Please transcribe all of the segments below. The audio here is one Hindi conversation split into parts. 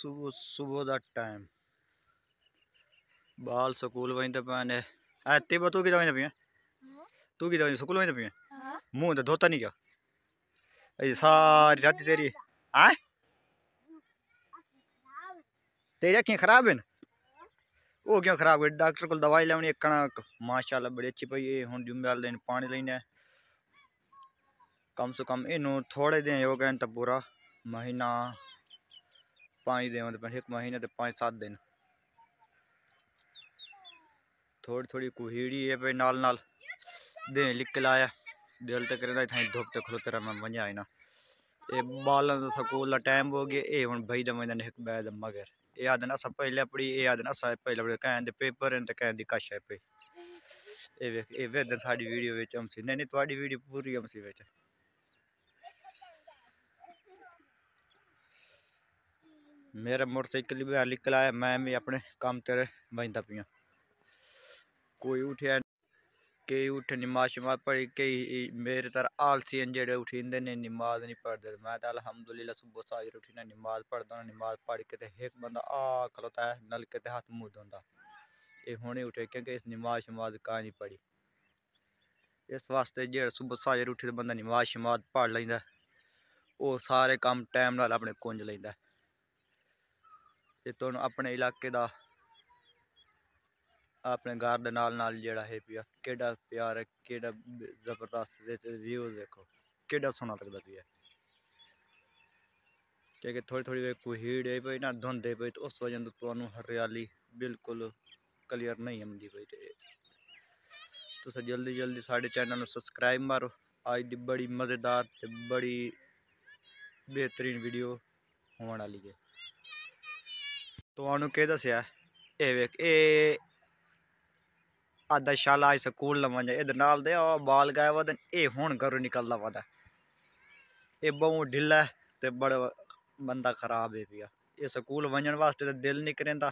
सुबह सुबह दा टाइम बाल स्कूल वहीं पैने ऐती तू कि वहीं पिया तू कि स्कूल वहीं पिया मुंह तो धोता नहीं क्या सारी रात तेरी आए तेरी अखियां खराब है वो क्यों खराब है डॉक्टर को दवाई लेनी कणक माशाल्लाह बड़ी अच्छी पई है हुन जुम्मे वाले दिन पानी लेना कम से कम इनू थोड़े दिन हो गए तो पूरा महीना 5 दिन मतलब एक महीने तो 5-7 दिन थोड़ी थोड़ी कुहीड़ी है भाई नाल नाल दे लिख लाया दिल तक रहता था धूप तक खलोते रहा मैं वंजा ना ये बालन का स्कूल का टाइम हो गया ये हुन भाई दम एक बैद मगर ये आदन असा पहले पड़ी ये आदन असा पहले पड़ी कहें दे पेपर हैं तो कहें दी कश है पे ये वेदन साडी वीडियो विच हमसी नहीं तुम्हारी वीडियो पूरी हमसी विच मेरा मोटरसाइकिल भी निकल आया मैं भी अपने काम तेरे बजता पिया कोई उठे कई उठ नमाज शमाज पढ़ी कई मेरे तरह आलसी जेड़े उठींदे ने नमाज नहीं पढ़ते मैं तो अल्हम्दुलिल्लाह सुबह साजरे उठी नमाज पढ़ता नमाज पढ़ के एक बंदा खलोता है नलके ते हाथ मुँह धोंदा ये हुणे उठे क्योंकि इस नमाज शमाज का नहीं पढ़ी इस वास्ते जेड़ा सुबह साजरे उठी बंदा नमाज शमाज पढ़ लैंदा वो सारे काम टाइम नाल अपने कुंज लैंदा ये तुहानू अपने इलाके दा अपने घर दे नाल जेड़ा है पिया केड़ा प्यार है केड़ा जबरदस्त व्यूज देखो केड़ा सोहना लगदा पिया क्योंकि थोड़ी थोड़ी कुहीड़ है पई ना धुंध है पई तो उस वजह तो तुहानू हरियाली बिल्कुल क्लियर नहीं आंदी पई तुस जल्दी जल्दी साडे चैनल सब्सक्राइब मारो आज दी बड़ी मज़ेदार ते बड़ी बेहतरीन वीडियो होने वाली है तुहानू के दस्या ए वेख ए आधा शाला आज स्कूल न वंजा इधर नाल दे बाल गाए वदन ए हुन घरों निकलदा वदा ए बहु ढिला ते बड़ा बंदा खराब है पिया ये स्कूल वंजन वास्ते तो दिल नहीं करेंदा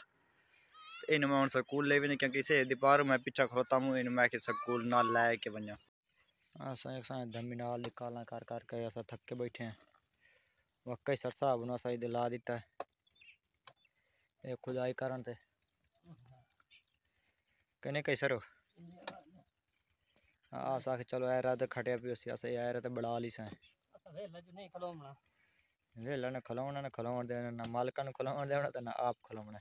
इन मैं हुन स्कूल ले भी नहीं क्योंकि इसे दीपार मैं पीछा खड़ोता हूँ इन मैं कि स्कूल ना लाए के वंजा असा धमी नाल निकालना कर के असा थक के बैठे हैं वाकई सर साहब ने असा दिला दिता है ये खुदाई करन ते कने कैसर हो आसा के चलो यार तो खटिया पी उसी यार तो बड़ा ली से वेला ने खिलौना ने खिलौन देना ना मालका ने खिलौन देना तो ना आप खिलौना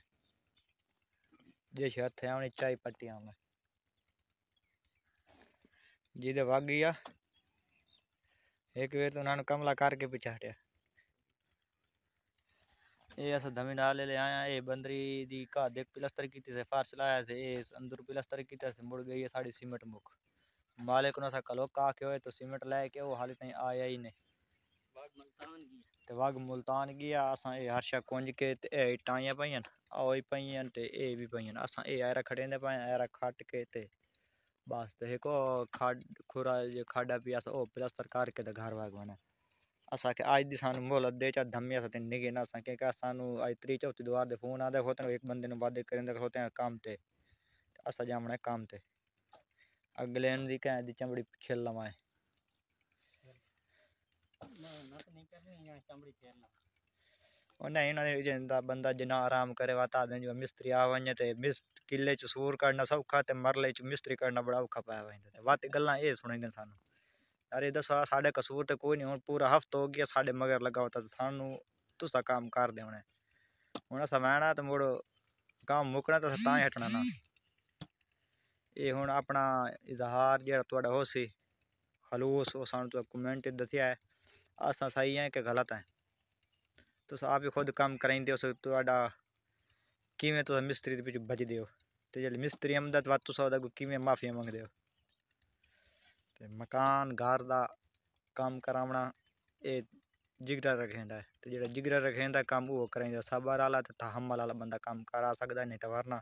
जे शर्त है उन्हें चाय पट्टी हमें जिदे वग गया एक वेर तो उन्होंने कमला करके पीछे हटिया ये अस धमी नाल ले आया ये बंदरी दी का देख प्लस्तर की से फर्श लाया से ये अंदर प्लस्तर की से मुड़ गई है साड़ी सीमेंट मुक मालिक ने कलो का के होए तो सीमेंट लेके वो हाली तई आया ही नहीं ते वग मुल्तान गया असा ये हर्षा कुंज के ते ए टाइयां पईयां ओई पईयां ते ए भी पईयां असा ए आरा खड़ेंदे पाए आरा खट के ते बस ते को खाड खुरा ये खाडा पी असा ओ प्लस्तर करके ते घर वाग बने असा के आज दी सानू मोहलत दे चा धम्मी असा ते निगे ना असा के सानू आज 3-4 द्वार दे फोन आदे होते एक बंदे नु बादे करेंदे होते हैं काम ते असा जामना काम ते अगले दी कह दी चमड़ी छिल लवाए नहीं ना जिंदा बंदा जिना आराम करे वाता दिन जो मिस्त्री आवने ते मिस्त किले च सूर करना सौखा ते मरले च मिस्त्री करना बड़ा औखा पाया वंदे वात गल्ला ए सुनाइंदे सानू अरे दसो साडे कसूर ते कोई नहीं हुन पूरा हफ्ता हो गया साडे मगर लगा होता सानू तुसा काम कर देवने हुन असा वैणा ते मुड़ काम मुकना तो तां हटना ना ये हुन अपना इजहार जेड़ा तुहाडा होसी खलूस वो सानू तो कमेंट दसिया है असा सही है कि गलत है तुस आप ही खुद काम कराइंदे हो तुहाडा किवें तुस मिस्त्री दे पिछे भजदे हो ते जे मिस्त्री आमदा तो तुस ओदा किवें माफिया मंगदे हो ते मकान घर दा काम करावना ये जिगरा रखेंदा है ते जेड़ा जिगरा रखेंदा काम वो कराइंदा सबर आला ते तहम्मुल आला बंदा काम करा सकदा नहीं तो वरना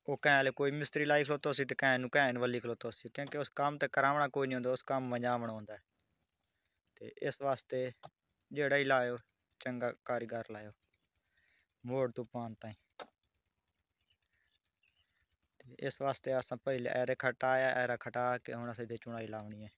वो कहले कोई मिस्त्री लाई खलोतो सी ते कहन वाली खलोतो सी क्योंकि उस काम ते करावना कोई नहीं होंदा उस काम वंजावना होंदा है ते इस वास्ते जेड़ा ही लायो चंगा कारीगर लायो मोड़ तूफान ताई इस वास्ते अस पहले एरे खटाया एरा खटा के हुन असें चुनाई लावनी है।